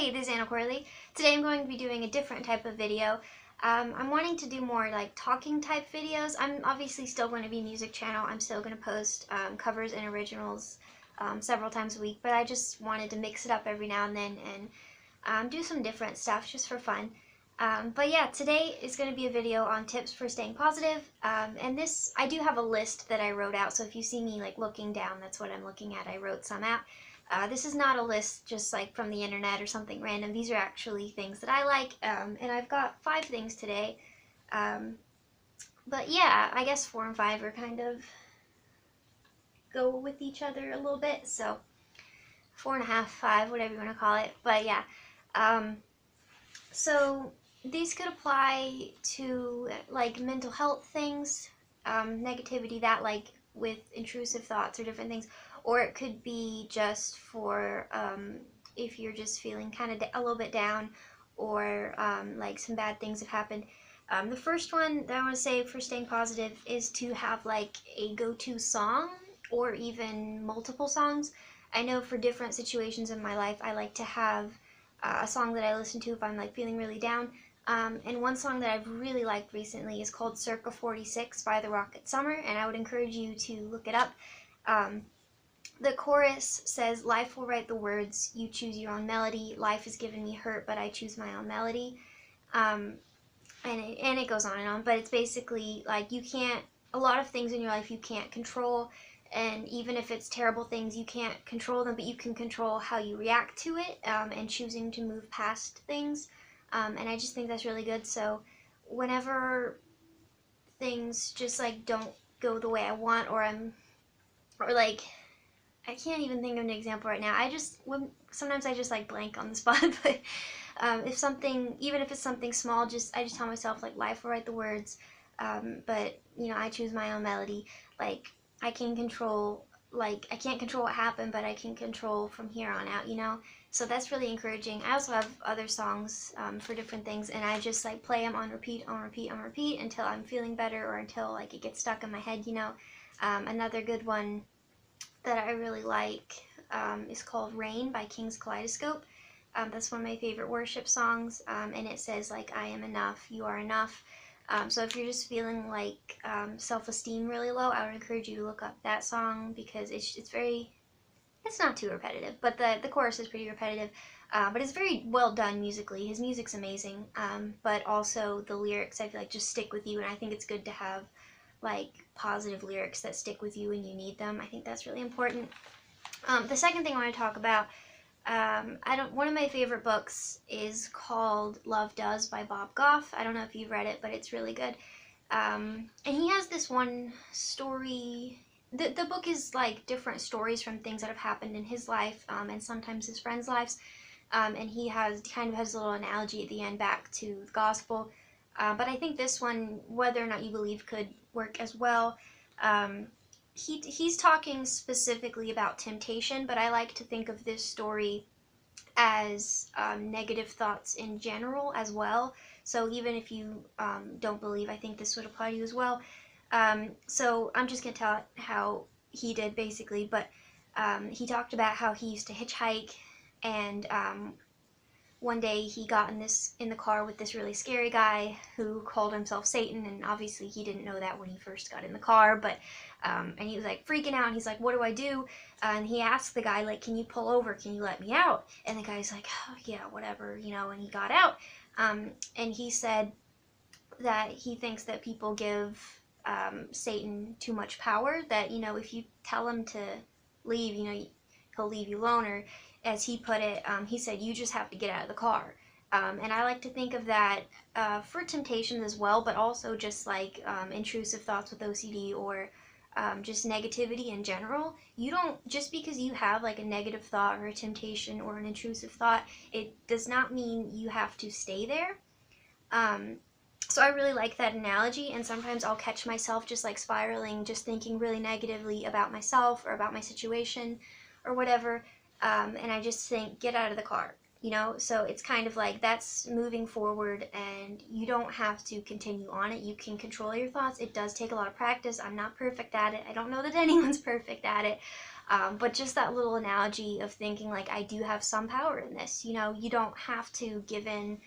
Hi, this is Anna Corley. Today I'm going to be doing a different type of video. I'm wanting to do more like talking type videos. I'm obviously still going to be a music channel. I'm still going to post covers and originals several times a week, but I just wanted to mix it up every now and then and do some different stuff just for fun. But yeah, today is going to be a video on tips for staying positive. And this, I do have a list that I wrote out, so if you see me like looking down, that's what I'm looking at. I wrote some out. This is not a list just like from the internet or something random. These are actually things that I like, and I've got 5 things today. But yeah, I guess 4 and 5 are kind of go with each other a little bit, so 4.5, 5, whatever you want to call it. But yeah, so these could apply to like mental health things, negativity, that like with intrusive thoughts or different things, or it could be just for if you're just feeling kind of a little bit down, or like some bad things have happened. The first one that I want to say for staying positive is to have like a go-to song or even multiple songs. I know for different situations in my life I like to have a song that I listen to if I'm like feeling really down. And one song that I've really liked recently is called Circa 46 by the Rocket Summer, and I would encourage you to look it up. The chorus says, "Life will write the words, you choose your own melody. Life has given me hurt, but I choose my own melody." And it goes on and on, but it's basically like you can't, a lot of things in your life you can't control, and even if it's terrible things, you can't control them, but you can control how you react to it, and choosing to move past things. And I just think that's really good. So whenever things just like don't go the way I want, or like, I can't even think of an example right now. Sometimes I just like blank on the spot, but if something, even if it's something small, I just tell myself like life will write the words, but you know, I choose my own melody. Like I can't control what happened, but I can control from here on out, you know? So that's really encouraging. I also have other songs for different things, and I just like play them on repeat, on repeat, on repeat until I'm feeling better, or until like it gets stuck in my head, you know? Another good one that I really like is called Rain by King's Kaleidoscope. That's one of my favorite worship songs, and it says like, "I am enough, you are enough." So if you're just feeling like self-esteem really low, I would encourage you to look up that song, because it's not too repetitive, but the chorus is pretty repetitive, but it's very well done musically. His music's amazing, but also the lyrics I feel like just stick with you, and I think it's good to have like positive lyrics that stick with you when you need them. I think that's really important. The second thing I want to talk about, one of my favorite books is called Love Does by Bob Goff. I don't know if you've read it, but it's really good. And he has this one story. The book is like different stories from things that have happened in his life, and sometimes his friends' lives. And he kind of has a little analogy at the end back to the gospel. But I think this one, whether or not you believe, could work as well. He's talking specifically about temptation, but I like to think of this story as negative thoughts in general as well. So even if you don't believe, I think this would apply to you as well. So I'm just going to tell how he did basically, but he talked about how he used to hitchhike, and one day he got in the car with this really scary guy who called himself Satan, and obviously he didn't know that when he first got in the car, but and he was like freaking out, and he's like, "What do I do?" And he asked the guy like, "Can you pull over? Can you let me out?" And the guy's like, "Oh yeah, whatever," you know, and he got out. And he said that he thinks that people give Satan too much power, that, you know, if you tell him to leave, you know, he'll leave you alone, or as he put it, he said, "You just have to get out of the car." And I like to think of that for temptations as well, but also just like intrusive thoughts with OCD, or just negativity in general. You don't, just because you have like a negative thought or a temptation or an intrusive thought, it does not mean you have to stay there. So I really like that analogy, and sometimes I'll catch myself just like spiraling, just thinking really negatively about myself or about my situation or whatever, and I just think, get out of the car. you know? So it's kind of like that's moving forward, and you don't have to continue on it. You can control your thoughts. It does take a lot of practice. I'm not perfect at it. I don't know that anyone's perfect at it. But just that little analogy of thinking like, I do have some power in this. You know, you don't have to give in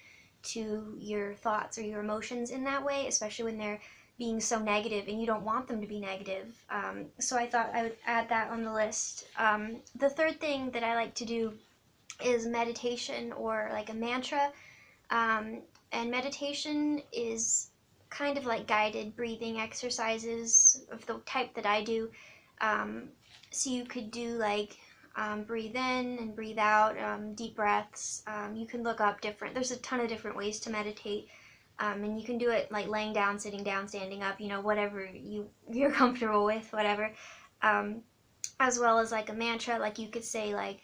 to your thoughts or your emotions in that way, especially when they're being so negative and you don't want them to be negative. So I thought I would add that on the list. The third thing that I like to do is meditation, or like a mantra. Um, and meditation is kind of like guided breathing exercises of the type that I do. Um, so you could do like breathe in and breathe out, deep breaths. You can look up there's a ton of different ways to meditate. And you can do it like laying down, sitting down, standing up, you know, whatever you're comfortable with, whatever. Um, as well as like a mantra, like you could say like,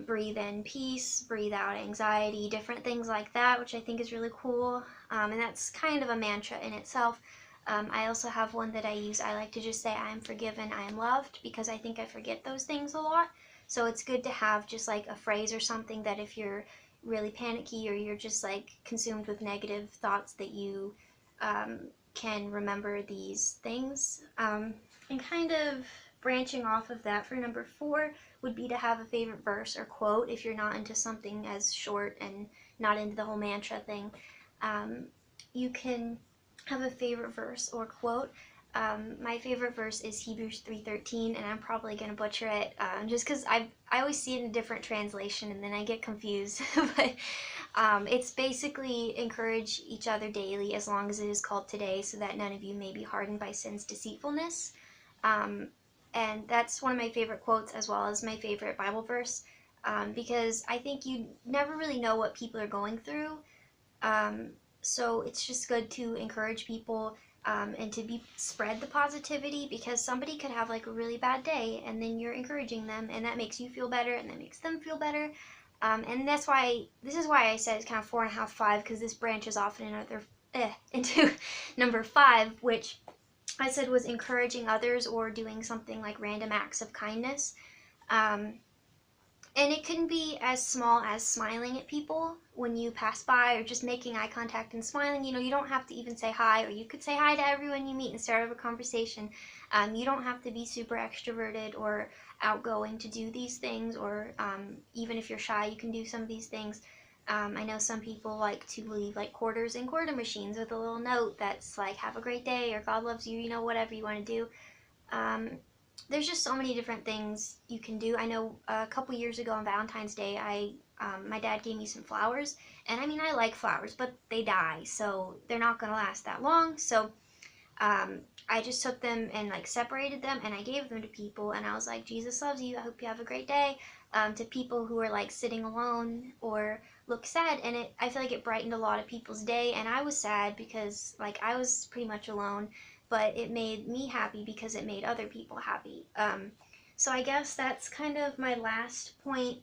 breathe in peace, breathe out anxiety, different things like that, which I think is really cool. And that's kind of a mantra in itself. I also have one that I use. I like to just say, I am forgiven, I am loved, because I think I forget those things a lot. So it's good to have just like a phrase or something that if you're really panicky or you're just like consumed with negative thoughts, that you can remember these things. And kind of branching off of that, for number 4 would be to have a favorite verse or quote if you're not into something as short and not into the whole mantra thing. You can have a favorite verse or quote. My favorite verse is Hebrews 3:13, and I'm probably going to butcher it just because I always see it in a different translation and then I get confused. But it's basically encourage each other daily as long as it is called today, so that none of you may be hardened by sin's deceitfulness. And that's one of my favorite quotes, as well as my favorite Bible verse, because I think you never really know what people are going through. So it's just good to encourage people and to spread the positivity, because somebody could have like a really bad day and then you're encouraging them, and that makes you feel better and that makes them feel better. And this is why I said it's kind of 4.5, 5, because this branches off into number 5, which I said was encouraging others or doing something like random acts of kindness. And it can be as small as smiling at people when you pass by, or just making eye contact and smiling. You know, you don't have to even say hi, or you could say hi to everyone you meet and start up a conversation. You don't have to be super extroverted or outgoing to do these things, or even if you're shy, you can do some of these things. I know some people like to leave like quarters in quarter machines with a little note that's like, have a great day, or God loves you, you know, whatever you want to do. There's just so many different things you can do. I know a couple years ago on Valentine's Day, my dad gave me some flowers, and I mean, I like flowers, but they die, so they're not going to last that long. So I just took them and like separated them, and I gave them to people, and I was like, Jesus loves you, I hope you have a great day, to people who are like sitting alone or look sad. And I feel like it brightened a lot of people's day, and I was sad because like I was pretty much alone, but it made me happy because it made other people happy. So I guess that's kind of my last point,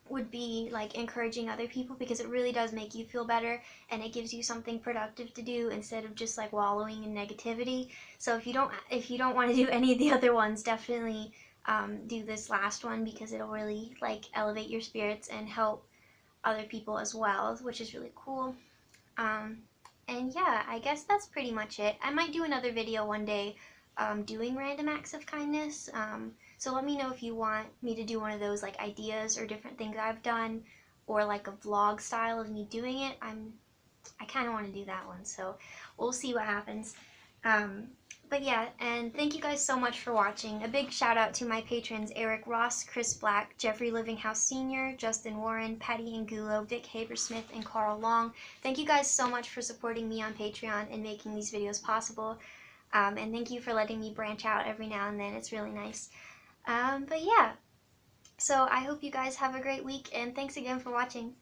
would be like encouraging other people, because it really does make you feel better, and it gives you something productive to do instead of just like wallowing in negativity. So if you don't want to do any of the other ones, definitely do this last one, because it'll really like elevate your spirits and help other people as well, which is really cool. And yeah, I guess that's pretty much it. I might do another video one day doing random acts of kindness. So let me know if you want me to do one of those like ideas or different things I've done, or like a vlog style of me doing it. I kind of want to do that one, so we'll see what happens. But yeah, and thank you guys so much for watching. A big shout out to my patrons, Eric Ross, Chris Black, Jeffrey Livinghouse Sr., Justin Warren, Patty Angulo, Vic Habersmith, and Carl Long. Thank you guys so much for supporting me on Patreon and making these videos possible. And thank you for letting me branch out every now and then. It's really nice. But yeah, so I hope you guys have a great week, and thanks again for watching.